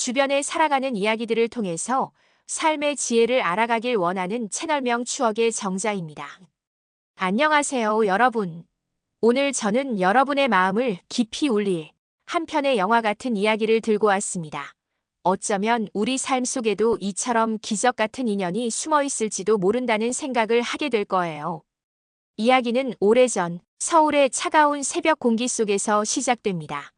주변에 살아가는 이야기들을 통해서 삶의 지혜를 알아가길 원하는 채널명 추억의 정자입니다. 안녕하세요, 여러분. 오늘 저는 여러분의 마음을 깊이 울릴 한 편의 영화 같은 이야기를 들고 왔습니다. 어쩌면 우리 삶 속에도 이처럼 기적 같은 인연이 숨어 있을지도 모른다는 생각을 하게 될 거예요. 이야기는 오래전 서울의 차가운 새벽 공기 속에서 시작됩니다.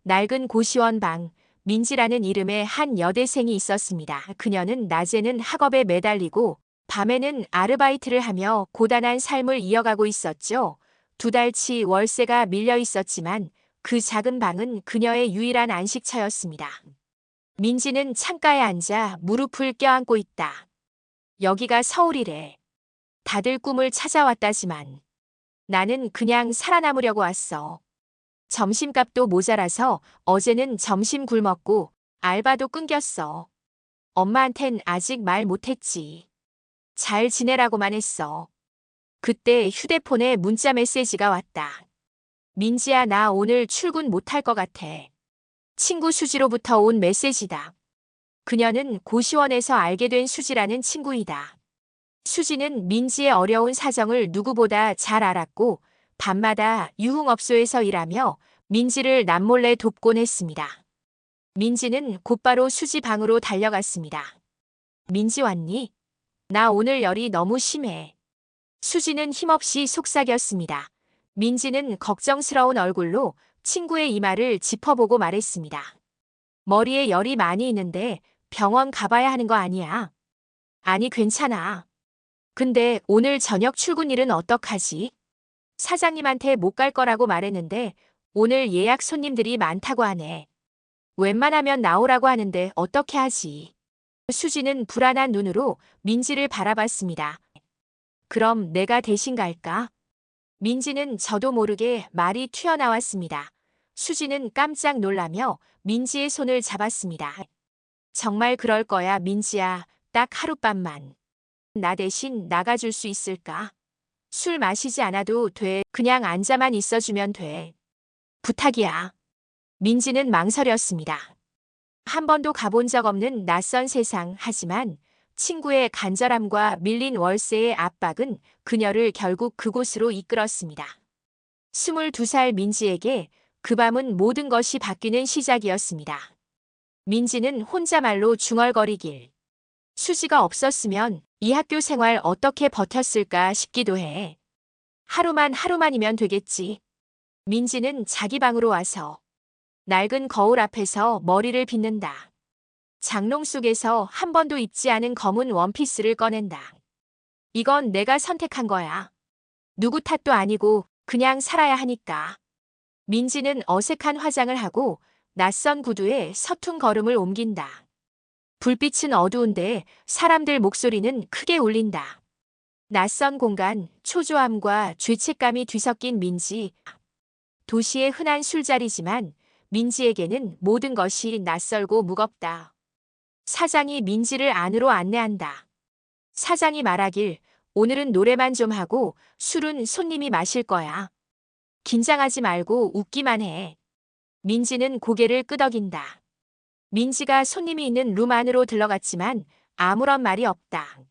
낡은 고시원 방, 민지라는 이름의 한 여대생이 있었습니다. 그녀는 낮에는 학업에 매달리고 밤에는 아르바이트를 하며 고단한 삶을 이어가고 있었죠. 2달치 월세가 밀려 있었지만 그 작은 방은 그녀의 유일한 안식처였습니다. 민지는 창가에 앉아 무릎을 껴안고 있다. 여기가 서울이래. 다들 꿈을 찾아왔다지만 나는 그냥 살아남으려고 왔어. 점심값도 모자라서 어제는 점심 굶었고 알바도 끊겼어. 엄마한텐 아직 말 못했지. 잘 지내라고만 했어. 그때 휴대폰에 문자 메시지가 왔다. 민지야, 나 오늘 출근 못할 것 같아. 친구 수지로부터 온 메시지다. 그녀는 고시원에서 알게 된 수지라는 친구이다. 수지는 민지의 어려운 사정을 누구보다 잘 알았고 밤마다 유흥업소에서 일하며 민지를 남몰래 돕곤 했습니다. 민지는 곧바로 수지 방으로 달려갔습니다. 민지 왔니? 나 오늘 열이 너무 심해. 수지는 힘없이 속삭였습니다. 민지는 걱정스러운 얼굴로 친구의 이마를 짚어보고 말했습니다. 머리에 열이 많이 있는데 병원 가봐야 하는 거 아니야? 아니, 괜찮아. 근데 오늘 저녁 출근일은 어떡하지? 사장님한테 못 갈 거라고 말했는데 오늘 예약 손님들이 많다고 하네. 웬만하면 나오라고 하는데 어떻게 하지? 수지는 불안한 눈으로 민지를 바라봤습니다. 그럼 내가 대신 갈까? 민지는 저도 모르게 말이 튀어나왔습니다. 수지는 깜짝 놀라며 민지의 손을 잡았습니다. 정말 그럴 거야, 민지야. 딱 하룻밤만. 나 대신 나가줄 수 있을까? 술 마시지 않아도 돼. 그냥 앉아만 있어주면 돼. 부탁이야. 민지는 망설였습니다. 한 번도 가본 적 없는 낯선 세상. 하지만 친구의 간절함과 밀린 월세의 압박은 그녀를 결국 그곳으로 이끌었습니다. 22살 민지에게 그 밤은 모든 것이 바뀌는 시작이었습니다. 민지는 혼자말로 중얼거리길. 수지가 없었으면 이 학교 생활 어떻게 버텼을까 싶기도 해. 하루만이면 되겠지. 민지는 자기 방으로 와서 낡은 거울 앞에서 머리를 빗는다. 장롱 속에서 한 번도 입지 않은 검은 원피스를 꺼낸다. 이건 내가 선택한 거야. 누구 탓도 아니고 그냥 살아야 하니까. 민지는 어색한 화장을 하고 낯선 구두에 서툰 걸음을 옮긴다. 불빛은 어두운데 사람들 목소리는 크게 울린다. 낯선 공간, 초조함과 죄책감이 뒤섞인 민지. 도시의 흔한 술자리지만 민지에게는 모든 것이 낯설고 무겁다. 사장이 민지를 안으로 안내한다. 사장이 말하길, 오늘은 노래만 좀 하고 술은 손님이 마실 거야. 긴장하지 말고 웃기만 해. 민지는 고개를 끄덕인다. 민지가 손님이 있는 룸 안으로 들어갔지만 아무런 말이 없다.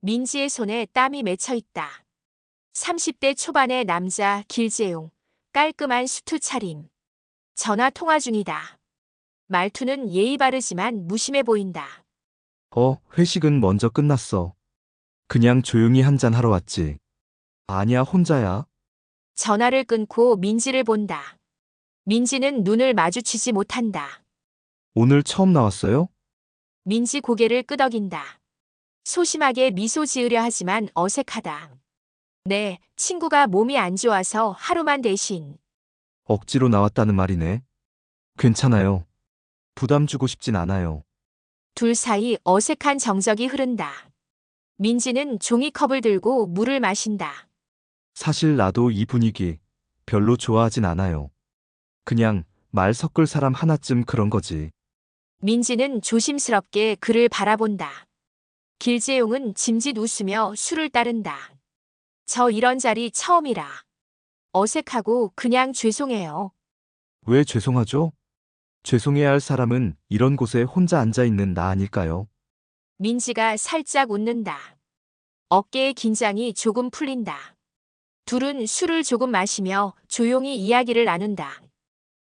민지의 손에 땀이 맺혀 있다. 30대 초반의 남자 길재용, 깔끔한 수트 차림. 전화 통화 중이다. 말투는 예의 바르지만 무심해 보인다. 회식은 먼저 끝났어. 그냥 조용히 한잔 하러 왔지. 아니야, 혼자야. 전화를 끊고 민지를 본다. 민지는 눈을 마주치지 못한다. 오늘 처음 나왔어요? 민지 고개를 끄덕인다. 소심하게 미소 지으려 하지만 어색하다. 네, 친구가 몸이 안 좋아서 하루만 대신. 억지로 나왔다는 말이네. 괜찮아요. 부담 주고 싶진 않아요. 둘 사이 어색한 정적이 흐른다. 민지는 종이컵을 들고 물을 마신다. 사실 나도 이 분위기 별로 좋아하진 않아요. 그냥 말 섞을 사람 하나쯤 그런 거지. 민지는 조심스럽게 그를 바라본다. 길재용은 짐짓 웃으며 술을 따른다. 저 이런 자리 처음이라. 어색하고 그냥 죄송해요. 왜 죄송하죠? 죄송해야 할 사람은 이런 곳에 혼자 앉아 있는 나 아닐까요? 민지가 살짝 웃는다. 어깨의 긴장이 조금 풀린다. 둘은 술을 조금 마시며 조용히 이야기를 나눈다.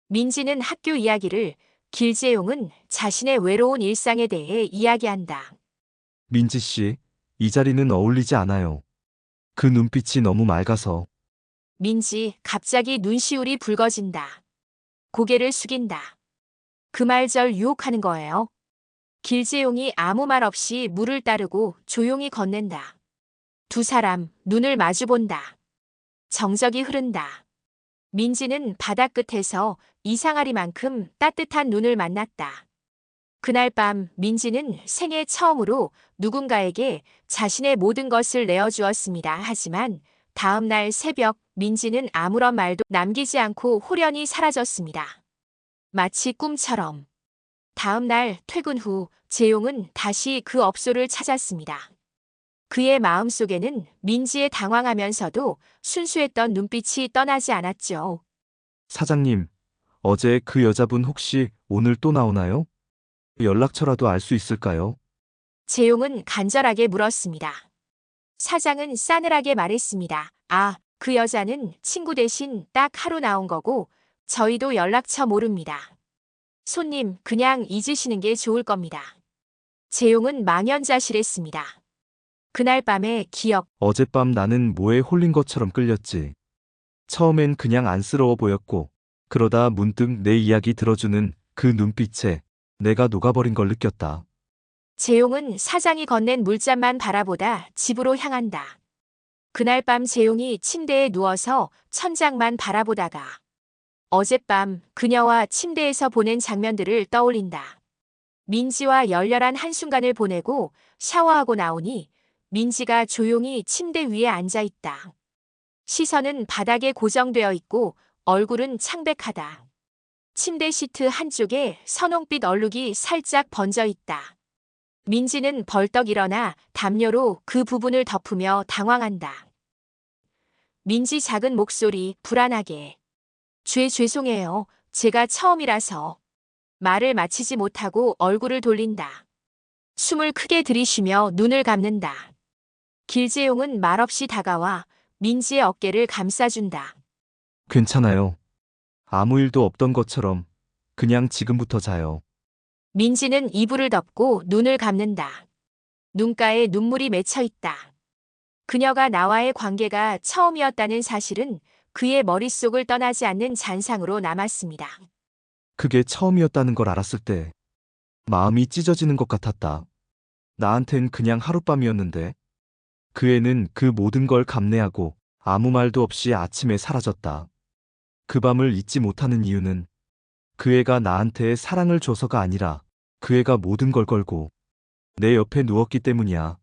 민지는 학교 이야기를, 길재용은 자신의 외로운 일상에 대해 이야기한다. 민지 씨, 이 자리는 어울리지 않아요. 그 눈빛이 너무 맑아서. 민지, 갑자기 눈시울이 붉어진다. 고개를 숙인다. 그 말 절 유혹하는 거예요. 길재용이 아무 말 없이 물을 따르고 조용히 건넨다. 두 사람 눈을 마주본다. 정적이 흐른다. 민지는 바다 끝에서 이상하리만큼 따뜻한 눈을 만났다. 그날 밤 민지는 생애 처음으로 누군가에게 자신의 모든 것을 내어주었습니다. 하지만 다음 날 새벽 민지는 아무런 말도 남기지 않고 홀연히 사라졌습니다. 마치 꿈처럼. 다음 날 퇴근 후 재용은 다시 그 업소를 찾았습니다. 그의 마음속에는 민지의 당황하면서도 순수했던 눈빛이 떠나지 않았죠. 사장님, 어제 그 여자분 혹시 오늘 또 나오나요? 연락처라도 알 수 있을까요? 재용은 간절하게 물었습니다. 사장은 싸늘하게 말했습니다. 아, 그 여자는 친구 대신 딱 하루 나온 거고 저희도 연락처 모릅니다. 손님, 그냥 잊으시는 게 좋을 겁니다. 재용은 망연자실했습니다. 그날 밤의 기억, 어젯밤 나는 뭐에 홀린 것처럼 끌렸지. 처음엔 그냥 안쓰러워 보였고, 그러다 문득 내 이야기 들어주는 그 눈빛에 내가 녹아버린 걸 느꼈다. 재용은 사장이 건넨 물잔만 바라보다 집으로 향한다. 그날 밤 재용이 침대에 누워서 천장만 바라보다가 어젯밤 그녀와 침대에서 보낸 장면들을 떠올린다. 민지와 열렬한 한순간을 보내고 샤워하고 나오니 민지가 조용히 침대 위에 앉아 있다. 시선은 바닥에 고정되어 있고 얼굴은 창백하다. 침대 시트 한쪽에 선홍빛 얼룩이 살짝 번져 있다. 민지는 벌떡 일어나 담요로 그 부분을 덮으며 당황한다. 민지 작은 목소리 불안하게. 죄송해요. 제가 처음이라서. 말을 마치지 못하고 얼굴을 돌린다. 숨을 크게 들이쉬며 눈을 감는다. 길재용은 말없이 다가와 민지의 어깨를 감싸준다. 괜찮아요. 아무 일도 없던 것처럼 그냥 지금부터 자요. 민지는 이불을 덮고 눈을 감는다. 눈가에 눈물이 맺혀 있다. 그녀가 나와의 관계가 처음이었다는 사실은 그의 머릿속을 떠나지 않는 잔상으로 남았습니다. 그게 처음이었다는 걸 알았을 때 마음이 찢어지는 것 같았다. 나한텐 그냥 하룻밤이었는데 그 애는 그 모든 걸 감내하고 아무 말도 없이 아침에 사라졌다. 그 밤을 잊지 못하는 이유는 그 애가 나한테 사랑을 줘서가 아니라 그 애가 모든 걸 걸고 내 옆에 누웠기 때문이야.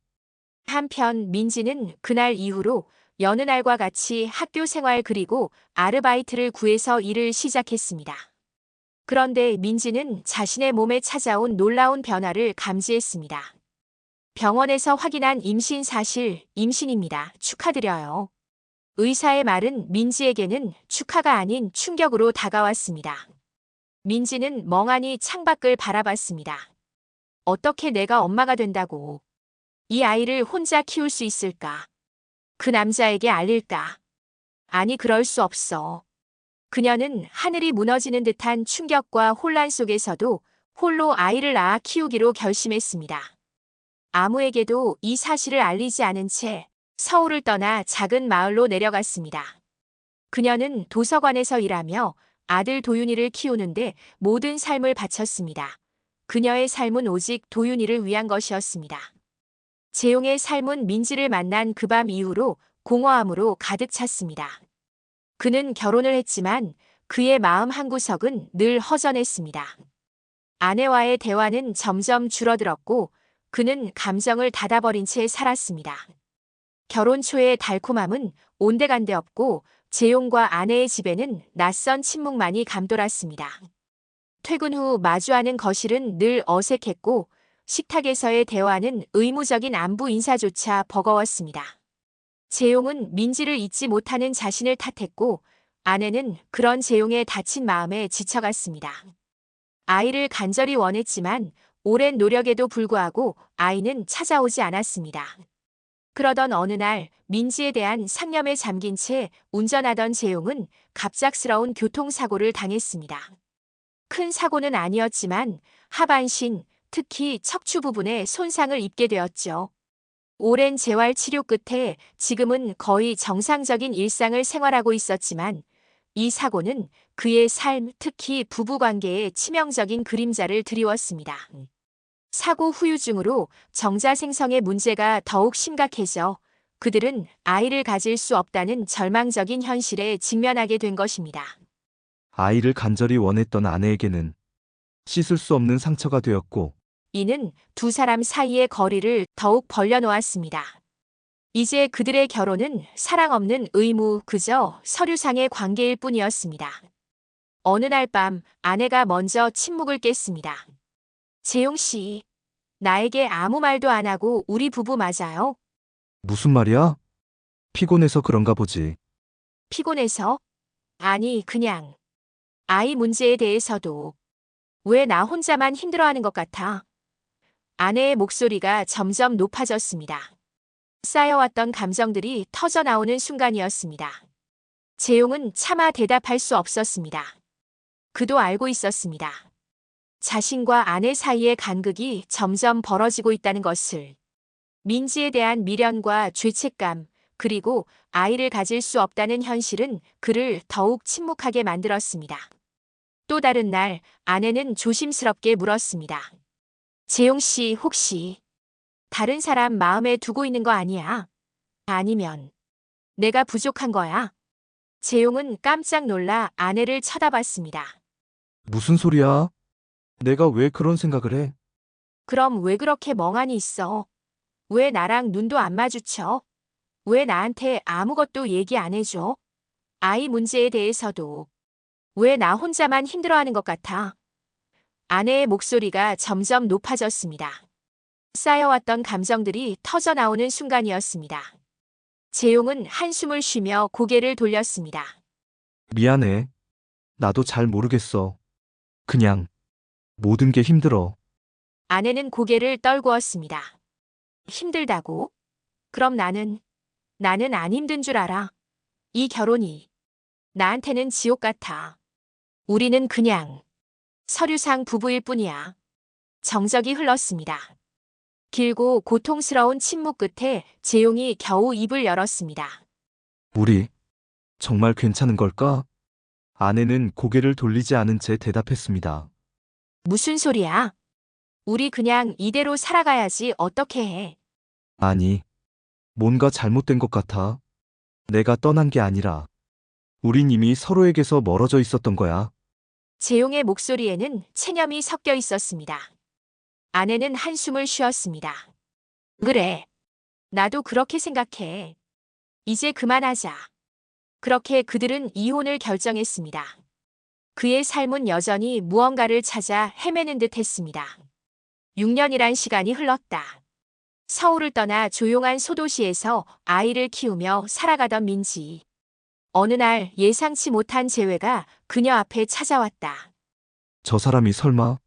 한편 민지는 그날 이후로 여느 날과 같이 학교 생활 그리고 아르바이트를 구해서 일을 시작했습니다. 그런데 민지는 자신의 몸에 찾아온 놀라운 변화를 감지했습니다. 병원에서 확인한 임신 사실, 임신입니다. 축하드려요. 의사의 말은 민지에게는 축하가 아닌 충격으로 다가왔습니다. 민지는 멍하니 창밖을 바라봤습니다. 어떻게 내가 엄마가 된다고. 이 아이를 혼자 키울 수 있을까? 그 남자에게 알릴까? 아니, 그럴 수 없어. 그녀는 하늘이 무너지는 듯한 충격과 혼란 속에서도 홀로 아이를 낳아 키우기로 결심했습니다. 아무에게도 이 사실을 알리지 않은 채 서울을 떠나 작은 마을로 내려갔습니다. 그녀는 도서관에서 일하며 아들 도윤이를 키우는데 모든 삶을 바쳤습니다. 그녀의 삶은 오직 도윤이를 위한 것이었습니다. 재용의 삶은 민지를 만난 그 밤 이후로 공허함으로 가득 찼습니다. 그는 결혼을 했지만 그의 마음 한구석은 늘 허전했습니다. 아내와의 대화는 점점 줄어들었고 그는 감정을 닫아버린 채 살았습니다. 결혼 초의 달콤함은 온데간데 없고 재용과 아내의 집에는 낯선 침묵만이 감돌았습니다. 퇴근 후 마주하는 거실은 늘 어색했고 식탁에서의 대화는 의무적인 안부 인사조차 버거웠습니다. 재용은 민지를 잊지 못하는 자신을 탓했고 아내는 그런 재용의 다친 마음에 지쳐갔습니다. 아이를 간절히 원했지만 오랜 노력에도 불구하고 아이는 찾아오지 않았습니다. 그러던 어느 날 민지에 대한 상념에 잠긴 채 운전하던 재용은 갑작스러운 교통사고를 당했습니다. 큰 사고는 아니었지만 하반신, 특히 척추 부분에 손상을 입게 되었죠. 오랜 재활 치료 끝에 지금은 거의 정상적인 일상을 생활하고 있었지만 이 사고는 그의 삶, 특히 부부관계에 치명적인 그림자를 드리웠습니다. 사고 후유증으로 정자 생성의 문제가 더욱 심각해져 그들은 아이를 가질 수 없다는 절망적인 현실에 직면하게 된 것입니다. 아이를 간절히 원했던 아내에게는 씻을 수 없는 상처가 되었고, 이는 두 사람 사이의 거리를 더욱 벌려놓았습니다. 이제 그들의 결혼은 사랑 없는 의무, 그저 서류상의 관계일 뿐이었습니다. 어느 날 밤 아내가 먼저 침묵을 깼습니다. 재용 씨, 나에게 아무 말도 안 하고 우리 부부 맞아요? 무슨 말이야? 피곤해서 그런가 보지. 피곤해서? 아니, 그냥 아이 문제에 대해서도 왜 나 혼자만 힘들어하는 것 같아? 아내의 목소리가 점점 높아졌습니다. 쌓여왔던 감정들이 터져나오는 순간이었습니다. 재용은 차마 대답할 수 없었습니다. 그도 알고 있었습니다. 자신과 아내 사이의 간극이 점점 벌어지고 있다는 것을. 민지에 대한 미련과 죄책감, 그리고 아이를 가질 수 없다는 현실은 그를 더욱 침묵하게 만들었습니다. 또 다른 날 아내는 조심스럽게 물었습니다. 재용 씨, 혹시 다른 사람 마음에 두고 있는 거 아니야? 아니면 내가 부족한 거야? 재용은 깜짝 놀라 아내를 쳐다봤습니다. 무슨 소리야? 내가 왜 그런 생각을 해? 그럼 왜 그렇게 멍하니 있어? 왜 나랑 눈도 안 마주쳐? 왜 나한테 아무것도 얘기 안 해줘? 아이 문제에 대해서도 왜 나 혼자만 힘들어하는 것 같아? 아내의 목소리가 점점 높아졌습니다. 쌓여왔던 감정들이 터져나오는 순간이었습니다. 재용은 한숨을 쉬며 고개를 돌렸습니다. 미안해. 나도 잘 모르겠어. 그냥 모든 게 힘들어. 아내는 고개를 떨구었습니다. 힘들다고? 그럼 나는 안 힘든 줄 알아. 이 결혼이 나한테는 지옥 같아. 우리는 그냥 서류상 부부일 뿐이야. 정적이 흘렀습니다. 길고 고통스러운 침묵 끝에 재용이 겨우 입을 열었습니다. 우리 정말 괜찮은 걸까? 아내는 고개를 돌리지 않은 채 대답했습니다. 무슨 소리야? 우리 그냥 이대로 살아가야지 어떻게 해. 아니, 뭔가 잘못된 것 같아. 내가 떠난 게 아니라 우린 이미 서로에게서 멀어져 있었던 거야. 재용의 목소리에는 체념이 섞여 있었습니다. 아내는 한숨을 쉬었습니다. 그래. 나도 그렇게 생각해. 이제 그만하자. 그렇게 그들은 이혼을 결정했습니다. 그의 삶은 여전히 무언가를 찾아 헤매는 듯 했습니다. 6년이란 시간이 흘렀다. 서울을 떠나 조용한 소도시에서 아이를 키우며 살아가던 민지. 어느 날 예상치 못한 재회가 그녀 앞에 찾아왔다. 저 사람이 설마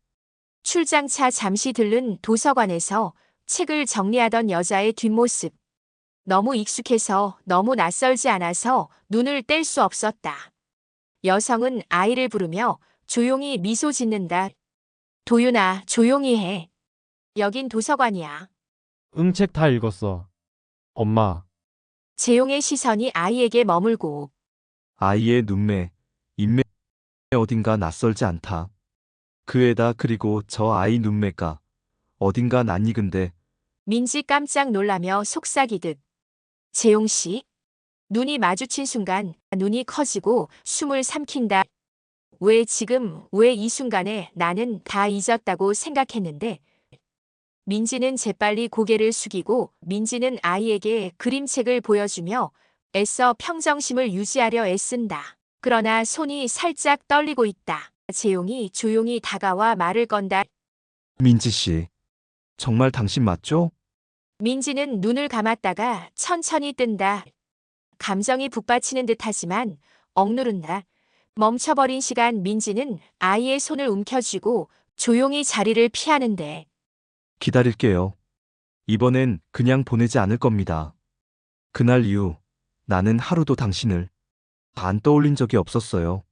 출장차 잠시 들른 도서관에서 책을 정리하던 여자의 뒷모습. 너무 익숙해서 너무 낯설지 않아서 눈을 뗄 수 없었다. 여성은 아이를 부르며 조용히 미소 짓는다. 도윤아, 조용히 해. 여긴 도서관이야. 응, 책 다 읽었어. 엄마, 재용의 시선이 아이에게 머물고 아이의 눈매, 인매 어딘가 낯설지 않다. 그 애다. 그리고 저 아이 눈매가 어딘가 낯익은데 민지 깜짝 놀라며 속삭이듯. 재용 씨. 눈이 마주친 순간 눈이 커지고 숨을 삼킨다. 왜 지금, 왜 이 순간에 나는 다 잊었다고 생각했는데. 민지는 재빨리 고개를 숙이고 민지는 아이에게 그림책을 보여주며 애써 평정심을 유지하려 애쓴다. 그러나 손이 살짝 떨리고 있다. 재용이 조용히 다가와 말을 건다. 민지 씨, 정말 당신 맞죠? 민지는 눈을 감았다가 천천히 뜬다. 감정이 북받치는 듯하지만 억누른다. 멈춰버린 시간 민지는 아이의 손을 움켜쥐고 조용히 자리를 피하는데 기다릴게요. 이번엔 그냥 보내지 않을 겁니다. 그날 이후 나는 하루도 당신을 안 떠올린 적이 없었어요.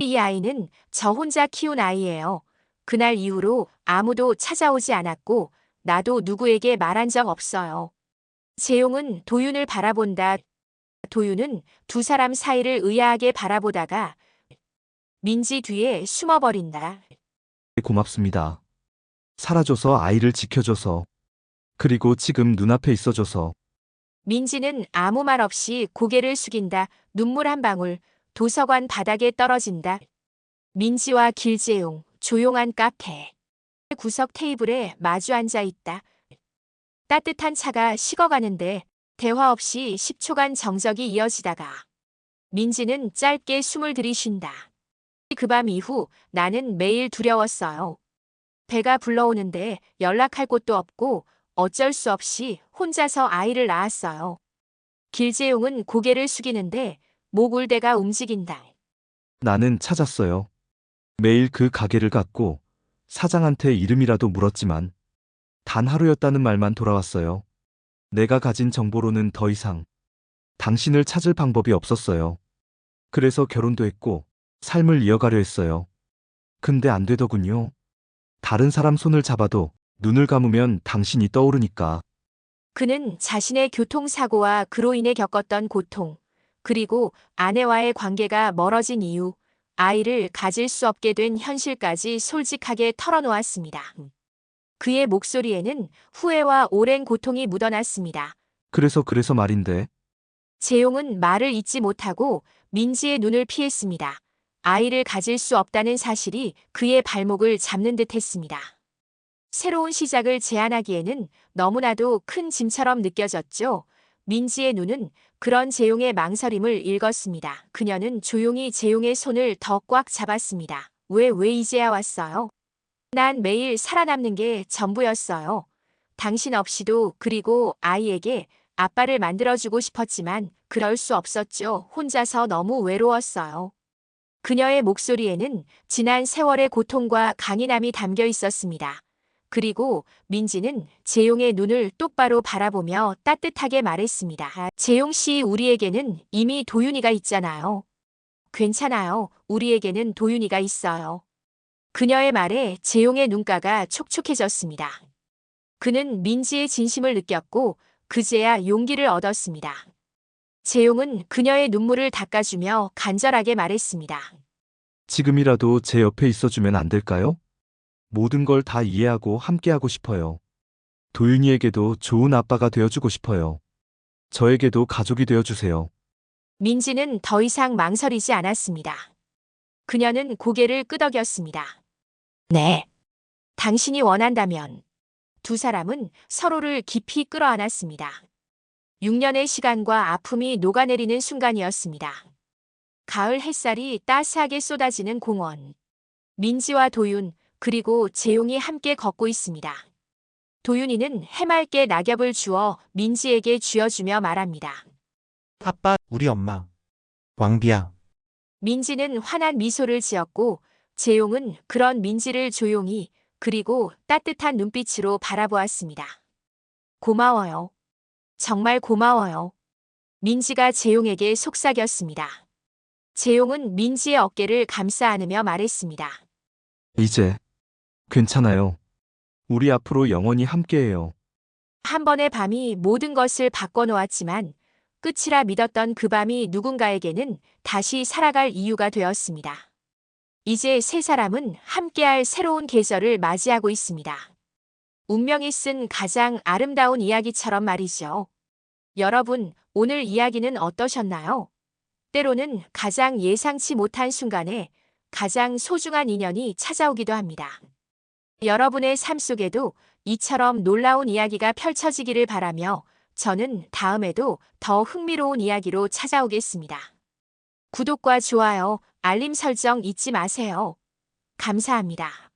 이 아이는 저 혼자 키운 아이예요. 그날 이후로 아무도 찾아오지 않았고 나도 누구에게 말한 적 없어요. 재용은 도윤을 바라본다. 도윤은 두 사람 사이를 의아하게 바라보다가 민지 뒤에 숨어버린다. 고맙습니다. 살아줘서 아이를 지켜줘서 그리고 지금 눈앞에 있어줘서 민지는 아무 말 없이 고개를 숙인다. 눈물 한 방울 도서관 바닥에 떨어진다. 민지와 길재용 조용한 카페. 구석 테이블에 마주 앉아 있다. 따뜻한 차가 식어가는데 대화 없이 10초간 정적이 이어지다가 민지는 짧게 숨을 들이쉰다. 그 밤 이후 나는 매일 두려웠어요. 배가 불러오는데 연락할 곳도 없고 어쩔 수 없이 혼자서 아이를 낳았어요. 길재용은 고개를 숙이는데 목울대가 움직인다. 나는 찾았어요. 매일 그 가게를 갔고 사장한테 이름이라도 물었지만 단 하루였다는 말만 돌아왔어요. 내가 가진 정보로는 더 이상 당신을 찾을 방법이 없었어요. 그래서 결혼도 했고 삶을 이어가려 했어요. 근데 안 되더군요. 다른 사람 손을 잡아도 눈을 감으면 당신이 떠오르니까. 그는 자신의 교통사고와 그로 인해 겪었던 고통, 그리고 아내와의 관계가 멀어진 이유, 아이를 가질 수 없게 된 현실까지 솔직하게 털어놓았습니다. 그의 목소리에는 후회와 오랜 고통이 묻어났습니다. 그래서 말인데 재용은 말을 잇지 못하고 민지의 눈을 피했습니다. 아이를 가질 수 없다는 사실이 그의 발목을 잡는 듯 했습니다. 새로운 시작을 제안하기에는 너무나도 큰 짐처럼 느껴졌죠. 민지의 눈은 그런 재용의 망설임을 읽었습니다. 그녀는 조용히 재용의 손을 더 꽉 잡았습니다. 왜 이제야 왔어요? 난 매일 살아남는 게 전부였어요. 당신 없이도 그리고 아이에게 아빠를 만들어주고 싶었지만 그럴 수 없었죠. 혼자서 너무 외로웠어요. 그녀의 목소리에는 지난 세월의 고통과 강인함이 담겨 있었습니다. 그리고 민지는 재용의 눈을 똑바로 바라보며 따뜻하게 말했습니다. 재용 씨, 우리에게는 이미 도윤이가 있잖아요. 괜찮아요. 우리에게는 도윤이가 있어요. 그녀의 말에 재용의 눈가가 촉촉해졌습니다. 그는 민지의 진심을 느꼈고 그제야 용기를 얻었습니다. 재용은 그녀의 눈물을 닦아주며 간절하게 말했습니다. 지금이라도 제 옆에 있어주면 안 될까요? 모든 걸 다 이해하고 함께하고 싶어요. 도윤이에게도 좋은 아빠가 되어주고 싶어요. 저에게도 가족이 되어주세요. 민지는 더 이상 망설이지 않았습니다. 그녀는 고개를 끄덕였습니다. 네. 당신이 원한다면. 두 사람은 서로를 깊이 끌어안았습니다. 6년의 시간과 아픔이 녹아내리는 순간이었습니다. 가을 햇살이 따스하게 쏟아지는 공원. 민지와 도윤, 그리고 재용이 함께 걷고 있습니다. 도윤이는 해맑게 낙엽을 주어 민지에게 쥐어주며 말합니다. 아빠, 우리 엄마. 왕비야. 민지는 환한 미소를 지었고 재용은 그런 민지를 조용히 그리고 따뜻한 눈빛으로 바라보았습니다. 고마워요. 정말 고마워요. 민지가 재용에게 속삭였습니다. 재용은 민지의 어깨를 감싸 안으며 말했습니다. 이제 괜찮아요. 우리 앞으로 영원히 함께해요. 한 번의 밤이 모든 것을 바꿔놓았지만 끝이라 믿었던 그 밤이 누군가에게는 다시 살아갈 이유가 되었습니다. 이제 세 사람은 함께할 새로운 계절을 맞이하고 있습니다. 운명이 쓴 가장 아름다운 이야기처럼 말이죠. 여러분, 오늘 이야기는 어떠셨나요? 때로는 가장 예상치 못한 순간에 가장 소중한 인연이 찾아오기도 합니다. 여러분의 삶 속에도 이처럼 놀라운 이야기가 펼쳐지기를 바라며 저는 다음에도 더 흥미로운 이야기로 찾아오겠습니다. 구독과 좋아요, 알림 설정 잊지 마세요. 감사합니다.